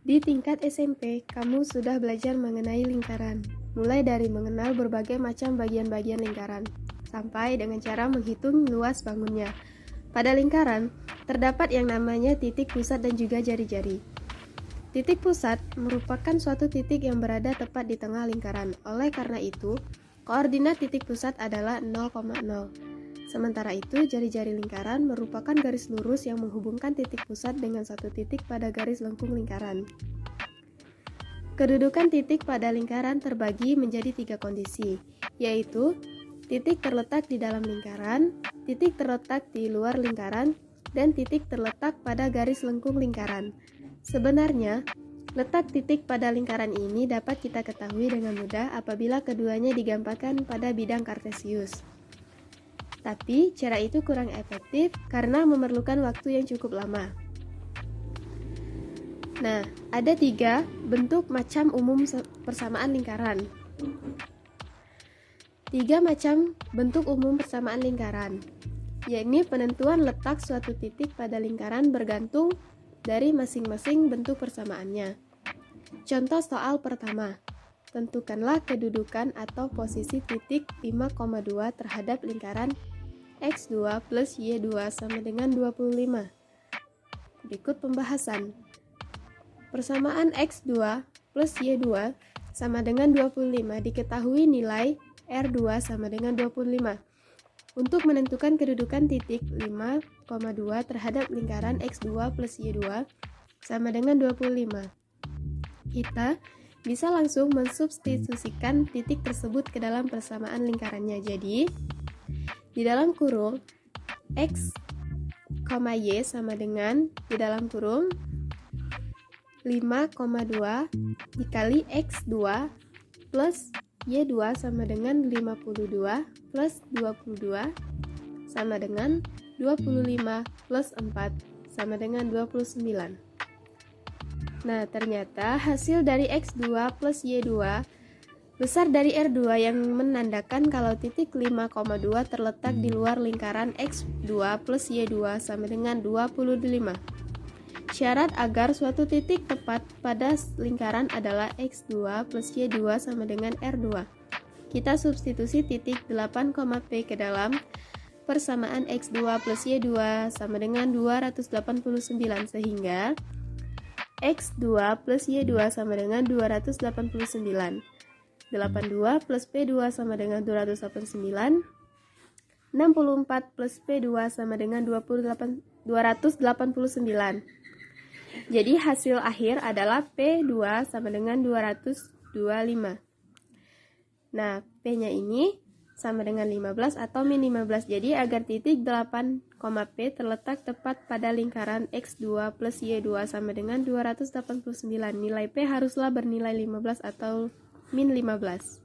Di tingkat SMP, kamu sudah belajar mengenai lingkaran, mulai dari mengenal berbagai macam bagian-bagian lingkaran, sampai dengan cara menghitung luas bangunnya. Pada lingkaran, terdapat yang namanya titik pusat dan juga jari-jari. Titik pusat merupakan suatu titik yang berada tepat di tengah lingkaran. Oleh karena itu, koordinat titik pusat adalah 0,0. Sementara itu, jari-jari lingkaran merupakan garis lurus yang menghubungkan titik pusat dengan satu titik pada garis lengkung lingkaran. Kedudukan titik pada lingkaran terbagi menjadi 3 kondisi, yaitu titik terletak di dalam lingkaran, titik terletak di luar lingkaran, dan titik terletak pada garis lengkung lingkaran. Sebenarnya, letak titik pada lingkaran ini dapat kita ketahui dengan mudah apabila keduanya digambarkan pada bidang kartesius. Tapi, cara itu kurang efektif karena memerlukan waktu yang cukup lama. Nah, ada 3 bentuk macam umum persamaan lingkaran. 3 macam bentuk umum persamaan lingkaran, yakni penentuan letak suatu titik pada lingkaran bergantung dari masing-masing bentuk persamaannya. Contoh soal pertama. Tentukanlah kedudukan atau posisi titik 5,2 terhadap lingkaran X2 plus Y2 sama dengan 25. Berikut pembahasan. Persamaan X2 plus Y2 sama dengan 25 diketahui nilai R2 sama dengan 25. Untuk menentukan kedudukan titik 5,2 terhadap lingkaran X2 plus Y2 sama dengan 25. Kita bisa langsung mensubstitusikan titik tersebut ke dalam persamaan lingkarannya. Jadi, di dalam kurung X, Y sama dengan di dalam kurung 5,2 dikali X2 plus Y2 sama dengan 52 plus 22 sama dengan 25 plus 4 sama dengan 29. Nah, ternyata hasil dari X2 plus Y2 besar dari R2 yang menandakan kalau titik 5,2 terletak di luar lingkaran X2 plus Y2 sama dengan 25. Syarat agar suatu titik tepat pada lingkaran adalah X2 plus Y2 sama dengan R2. Kita substitusi titik 8, P ke dalam persamaan X2 plus Y2 sama dengan 289 sehingga X2 plus Y2 sama dengan 289. 82 plus P2 sama dengan 289. 64 plus P2 sama dengan 289. Jadi hasil akhir adalah P2 sama dengan 225. Nah, P-nya ini sama dengan 15 atau min 15. Jadi agar titik 8, P terletak tepat pada lingkaran X2 plus Y2 sama dengan 289, nilai P haruslah bernilai 15 atau min 15.